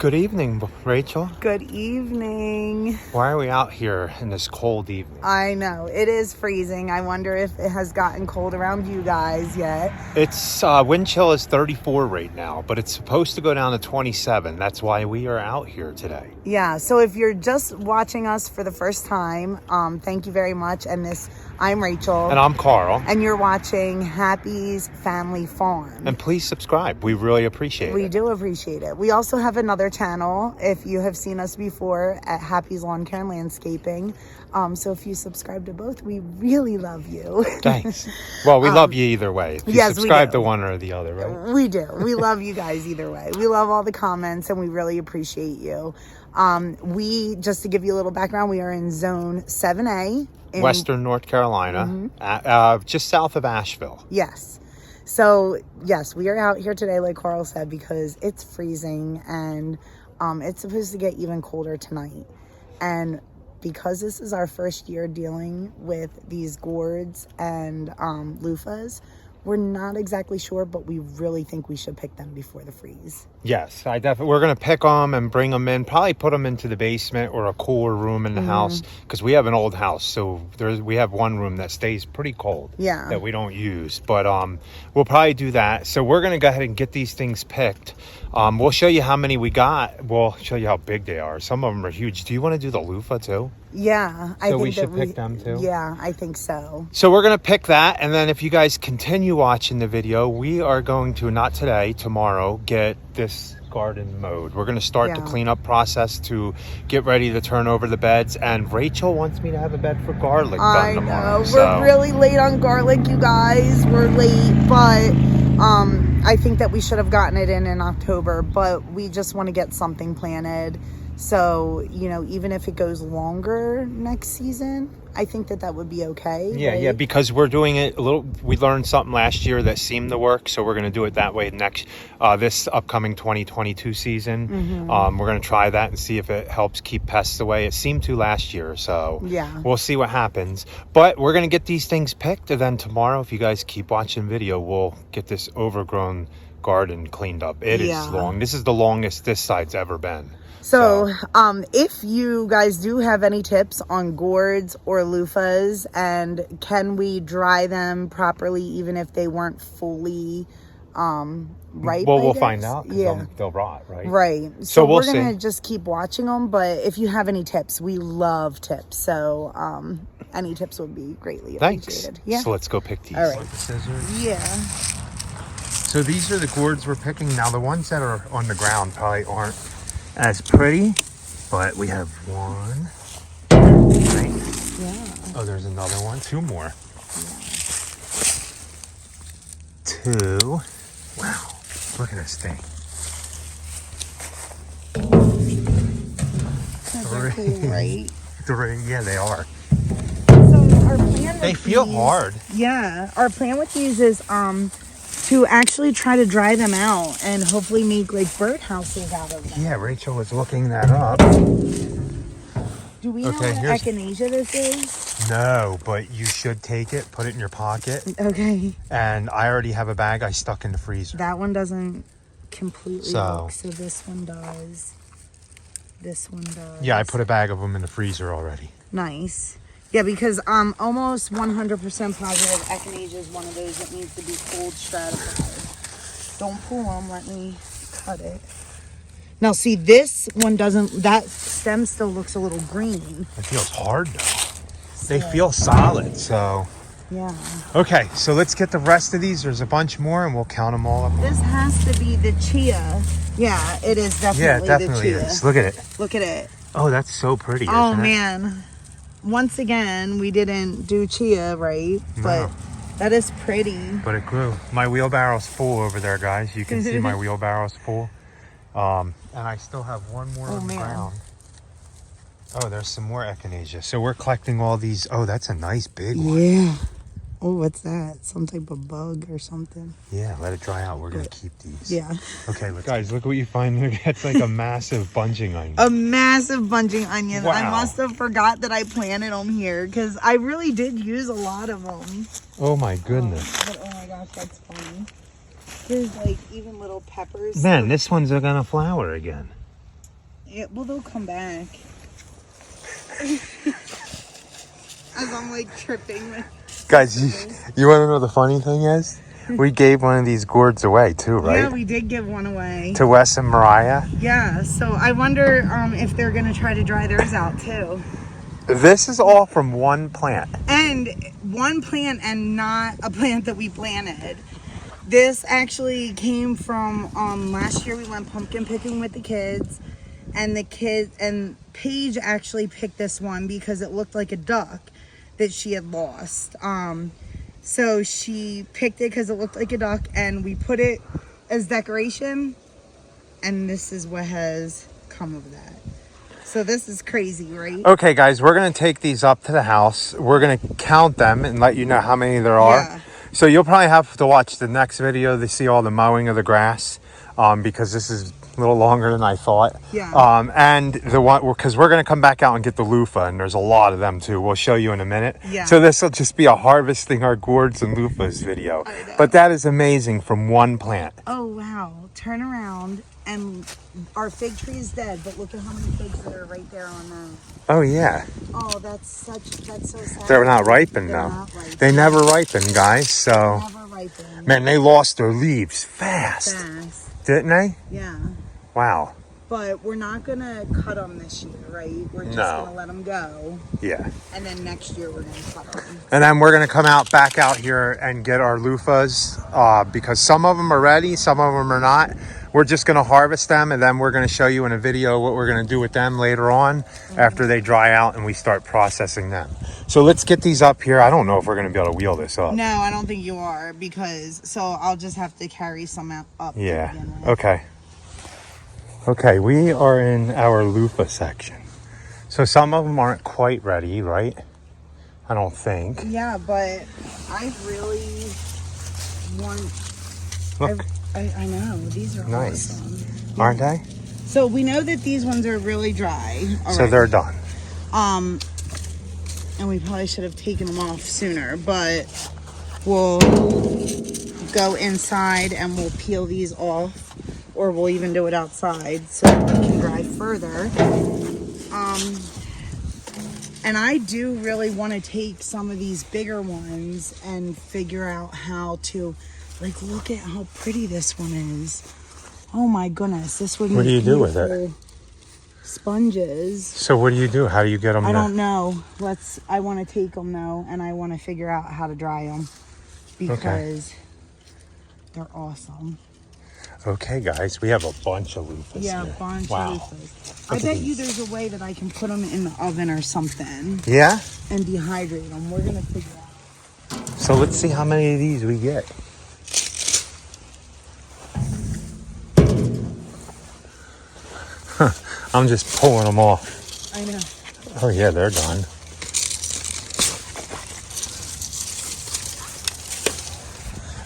Good evening, Rachel. Good evening. Why are we out here in this cold evening? I know, it is freezing. I wonder if it has gotten cold around you guys yet. It's wind chill is 34 right now, but it's supposed to go down to 27. That's why we are out here today. Yeah, so if you're just watching us for the first time, thank you very much. And I'm Rachel. And I'm Carl. And you're watching Happy's Family Farm. And please subscribe. We really appreciate it. We do appreciate it. We also have another channel, if you have seen us before, at Happy's Lawn Care and Landscaping. So if you subscribe to both, we really love you. Thanks. Well, we love you either way. If you yes, subscribe to one or the other, right? We do. We love you guys either way. We love all the comments and we really appreciate you. Just to give you a little background, we are in Zone 7A. In Western North Carolina, just south of Asheville. Yes. So, yes, we are out here today, like Carl said, because it's freezing and it's supposed to get even colder tonight. And because this is our first year dealing with these gourds and loofahs, we're not exactly sure, but we really think we should pick them before the freeze. Yes, we're going to pick them and bring them in, probably put them into the basement or a cooler room in the house, because we have an old house, so we have one room that stays pretty cold that we don't use, but we'll probably do that. So we're going to go ahead and get these things picked. We'll show you how many we got. We'll show you how big they are. Some of them are huge. Do you want to do the loofah too? Yeah, I think we should pick them too. Yeah, I think so. So we're going to pick that, and then if you guys continue watching the video, we are going to, not today, tomorrow, get this garden mowed. We're going to start the cleanup process to get ready to turn over the beds, and Rachel wants me to have a bed for garlic done tomorrow. We're really late on garlic, you guys. We're late, but I think that we should have gotten it in October, but we just want to get something planted. So, even if it goes longer next season, I think that would be okay. Yeah, right? Yeah, because we're doing it we learned something last year that seemed to work, so we're going to do it that way this upcoming 2022 season. We're going to try that and see if it helps keep pests away. It seemed to last year, so we'll see what happens. But we're going to get these things picked, and then tomorrow, if you guys keep watching video, we'll get this overgrown garden cleaned up. It is long. This is the longest this side's ever been. So, if you guys do have any tips on gourds or loofahs, and can we dry them properly even if they weren't fully ripe? Well, we'll find out, because they'll rot, right? Right. So we're going to just keep watching them, but if you have any tips, we love tips. So, any tips would be greatly appreciated. Thanks. Yeah. So let's go pick these. All right. With the scissors. Yeah. So these are the gourds we're picking. Now, the ones that are on the ground probably aren't as pretty, but we have one, right? Yeah. Oh, there's another one. Two more. Yeah. Two. Wow. Look at this thing. They're cool, right? Three. Yeah, they are. So our plan They feel hard. Yeah. Our plan with these is to actually try to dry them out and hopefully make like bird houses out of them. Yeah, Rachel was looking that up. Do we know what echinacea this is? No, but you should take it, put it in your pocket. Okay. And I already have a bag I stuck in the freezer. That one doesn't completely work, so this one does. This one does. Yeah, I put a bag of them in the freezer already. Nice. Yeah, because I'm almost 100% positive echinacea is one of those that needs to be cold stratified. Don't pull them. Let me cut it. Now, see, this one doesn't, that stem still looks a little green. It feels hard, though. They feel solid, so. Yeah. Okay, so let's get the rest of these. There's a bunch more, and we'll count them all up. This has to be the chia. Yeah, it is definitely the chia. Is. Look at it. Look at it. Oh, that's so pretty, Oh, isn't it? man. Once again, we didn't do chia right, but that is pretty. But it grew. My wheelbarrow's full over there, guys. You can see my wheelbarrow's full. And I still have one more on the ground. Oh, there's some more echinacea. So we're collecting all these. Oh, that's a nice big one. Yeah. Oh, what's that? Some type of bug or something? Yeah, let it dry out. We're going to keep these. Yeah. Okay, guys, look what you find. It's like a massive bunching onion. A massive bunching onion. Wow. I must have forgot that I planted them here because I really did use a lot of them. Oh, my goodness. But oh, my gosh, that's funny. There's like even little peppers. Man, this one's going to flower again. Well, they'll come back. As I'm like tripping. Guys, you want to know the funny thing is? We gave one of these gourds away too, right? Yeah, we did give one away. To Wes and Mariah. Yeah, so I wonder if they're going to try to dry theirs out too. This is all from one plant. And one plant and not a plant that we planted. This actually came from last year we went pumpkin picking with the kids. And Paige actually picked this one because it looked like a duck that she had lost. So she picked it because it looked like a duck, and we put it as decoration, and this is what has come of that. So this is crazy, right? Okay, guys, we're going to take these up to the house. We're going to count them and let you know how many there are. Yeah. So you'll probably have to watch the next video to see all the mowing of the grass, because this is a little longer than I thought. Yeah. And the one, because we're going to come back out and get the loofah, and there's a lot of them too. We'll show you in a minute. Yeah. So this will just be a harvesting our gourds and loofahs video. But that is amazing from one plant. Oh, wow. Turn around, and our fig tree is dead, but look at how many figs that are right there on the... Oh, yeah. Oh, that's so sad. They're not ripened, They're though. not ripened. They never ripen, guys. So, Never ripened. man, they lost their leaves fast. Didn't they? Yeah. Wow. But we're not going to cut them this year, right? We're just going to let them go. Yeah. And then next year we're going to cut them. And then we're going to come back out here and get our loofahs, because some of them are ready, some of them are not. We're just going to harvest them, and then we're going to show you in a video what we're going to do with them later on after they dry out and we start processing them. So let's get these up here. I don't know if we're going to be able to wheel this up. No, I don't think you are, so I'll just have to carry some up. Yeah. Okay. Okay, we are in our loofah section. So some of them aren't quite ready, right? I don't think. Yeah, but I really want... Look. I know. These are nice. awesome. Aren't they? So we know that these ones are really dry. So they're done. And we probably should have taken them off sooner, but we'll go inside and we'll peel these off, or we'll even do it outside so it can dry further. And I do really want to take some of these bigger ones and figure out how to, like, look at how pretty this one is. Oh my goodness, this would be What do you do with it? Sponges. So what do you do? How do you get them? I don't know. I want to take them though, and I want to figure out how to dry them because they're awesome. Okay, guys, we have a bunch of loofahs. Yeah, here. a bunch Wow. of loofahs. I bet you there's a way that I can put them in the oven or something. Yeah? And dehydrate them. We're gonna figure out. So let's see how many of these we get. I'm just pulling them off. I know. Oh yeah, they're done.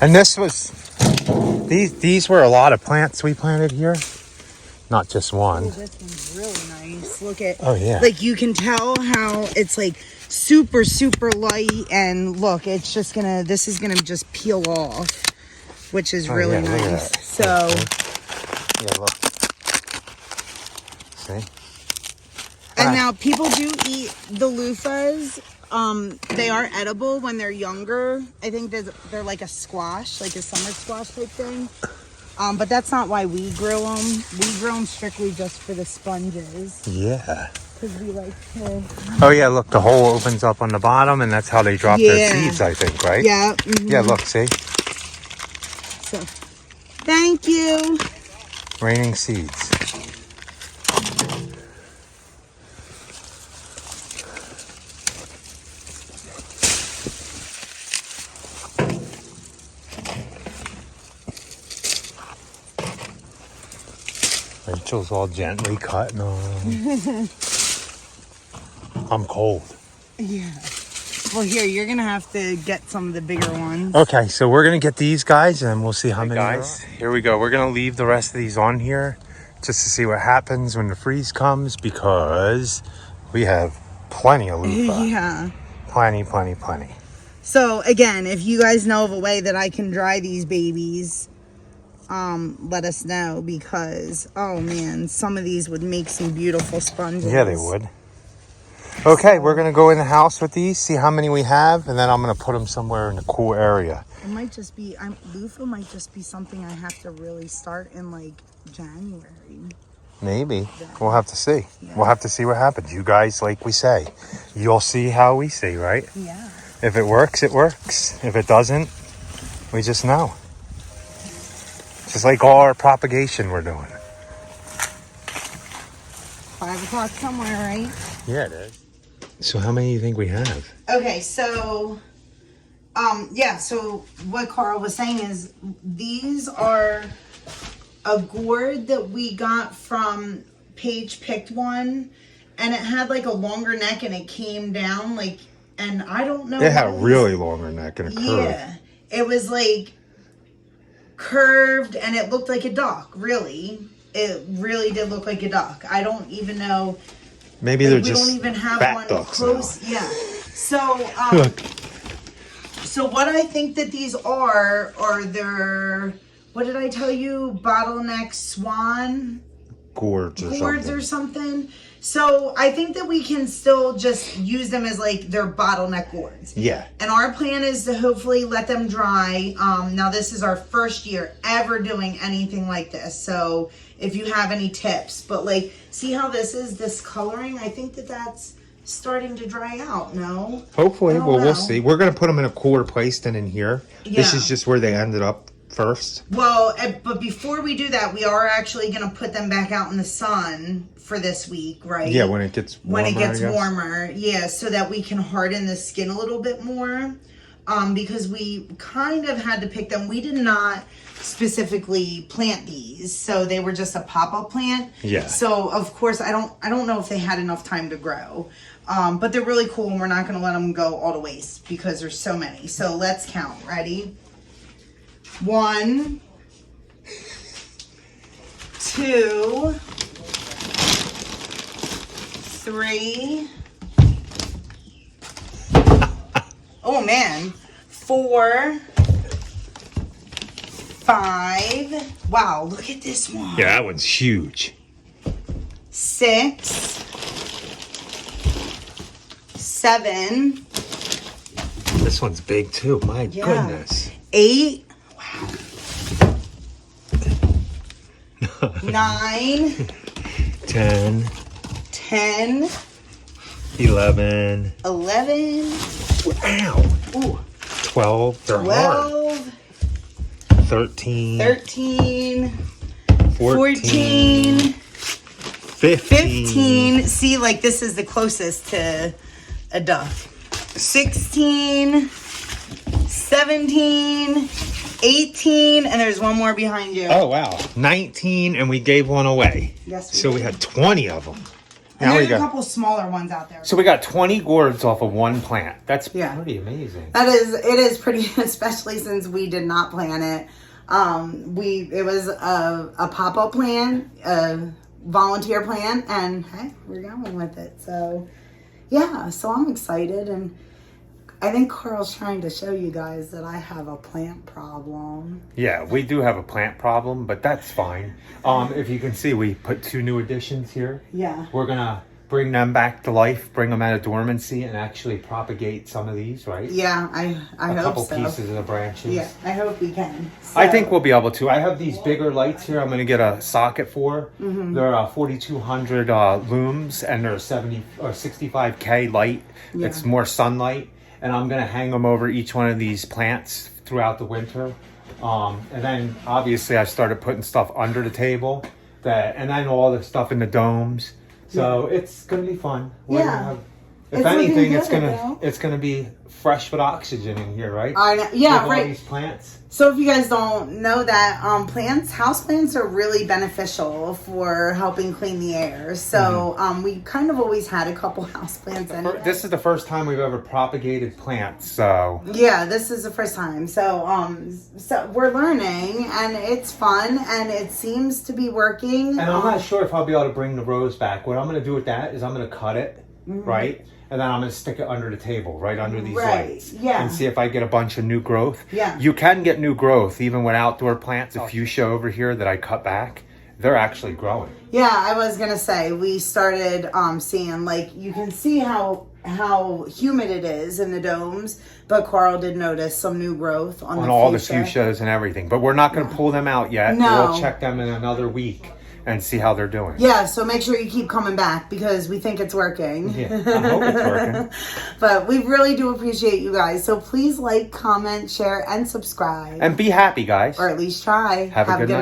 And this was, these were a lot of plants we planted here. Not just one. Oh, this one's really nice. Look at, oh yeah. Like you can tell how it's like super, super light, and look, it's just gonna, this is gonna just peel off, which is really nice. So. Yeah, look. See? And now people do eat the loofahs. They are edible when they're younger. I think they're like a squash, like a summer squash type thing. But that's not why we grew them. We grew them strictly just for the sponges. Yeah. Because we like to... Oh yeah, look, the hole opens up on the bottom, and that's how they drop their seeds, I think, right? Yeah. Mm-hmm. Yeah, look, see? So, thank you. Raining seeds. Rachel's all gently cutting them. I'm cold. Yeah. Well, here, you're going to have to get some of the bigger ones. Okay, so we're going to get these guys, and we'll see how many guys. Here we go. We're going to leave the rest of these on here just to see what happens when the freeze comes, because we have plenty of loofah. Yeah. Plenty, plenty, plenty. So, again, if you guys know of a way that I can dry these babies, let us know, because oh man, some of these would make some beautiful sponges. Yeah, they would. Okay, we're gonna go in the house with these, see how many we have, and then I'm gonna put them somewhere in a cool area. It might just be, loofah might just be something I have to really start in like January. Maybe. We'll have to see. Yeah. We'll have to see what happens. You guys, like we say, you'll see how we see, right? Yeah. If it works, it works. If it doesn't, we just know. Just like all our propagation we're doing. 5 o'clock somewhere, right? Yeah, it is. So how many do you think we have? Okay, so, so what Carl was saying is these are a gourd that we got from Paige picked one, and it had like a longer neck and it came down like, and I don't know. It had a really longer neck and a curve. Yeah, it was like curved and it looked like a duck, really. It really did look like a duck. I don't even know. Maybe they're we just don't even have fat one ducks close. now. Yeah. So, so what I think that these are they're, what did I tell you? Bottleneck swan? Gourds or something. So I think that we can still just use them as like their bottleneck gourds. Yeah. And our plan is to hopefully let them dry. Now this is our first year ever doing anything like this. So if you have any tips, but like, see how this is discoloring? I think that that's starting to dry out. No? Hopefully. Well, we'll see. We're going to put them in a cooler place than in here. Yeah. This is just where they ended up first. Well, but before we do that, we are actually going to put them back out in the sun for this week, right? Yeah, when it gets warmer. Warmer, yeah, so that we can harden the skin a little bit more. Because we kind of had to pick them. We did not specifically plant these, so they were just a pop-up plant. Yeah. So of course I don't know if they had enough time to grow. But they're really cool, and we're not going to let them go all to waste because there's so many. So let's count. Ready? 1, 2, 3. Oh man. 4, 5. Wow, look at this one. Yeah, that one's huge. 6, 7. This one's big too. My goodness. 8. Wow. 9. 10. 10. 11. 11. Ow. Ooh. 12. They're 12. hard. 13. 13. 14. 15. See, like this is the closest to a duck. 16. 17. 18. And there's one more behind you. Oh, wow. 19, and we gave one away. Yes, so we had 20 of them. And there's a couple smaller ones out there. So we got 20 gourds off of one plant. That's pretty amazing. It is pretty, especially since we did not plant it. It was a pop-up plant, a volunteer plant, and hey, we're going with it. So yeah, so I'm excited, and I think Carl's trying to show you guys that I have a plant problem. Yeah, we do have a plant problem, but that's fine. If you can see, we put 2 new additions here. Yeah. We're going to bring them back to life, bring them out of dormancy, and actually propagate some of these, right? Yeah, I hope so. A couple pieces of the branches. Yeah, I hope we can. So. I think we'll be able to. I have these bigger lights here I'm going to get a socket for. Mm-hmm. They're 4,200 looms, and they're 70 or 65K light. Yeah. It's more sunlight. And I'm going to hang them over each one of these plants throughout the winter. And then obviously I started putting stuff under the table, and then all the stuff in the domes. So it's going to be fun. We're gonna have, if anything, it's gonna be fresh with oxygen in here, right? I know. Yeah, right. All these plants. So if you guys don't know that, house plants are really beneficial for helping clean the air. So we kind of always had a couple house plants anyway. This is the first time we've ever propagated plants, so. Yeah, this is the first time. So so we're learning, and it's fun, and it seems to be working. And I'm not sure if I'll be able to bring the rose back. What I'm going to do with that is I'm going to cut it right? And then I'm going to stick it under the table, right under these lights. Yeah. And see if I get a bunch of new growth. Yeah. You can get new growth even with outdoor plants. The fuchsia over here that I cut back, they're actually growing. Yeah, I was going to say, we started seeing, like, you can see how humid it is in the domes, but Carl did notice some new growth on all the fuchsias and everything. But we're not going to pull them out yet. No. We'll check them in another week and see how they're doing. Yeah, so make sure you keep coming back because we think it's working. Yeah, I hope it's working. But we really do appreciate you guys. So please like, comment, share, and subscribe. And be happy, guys. Or at least try. Have a good night.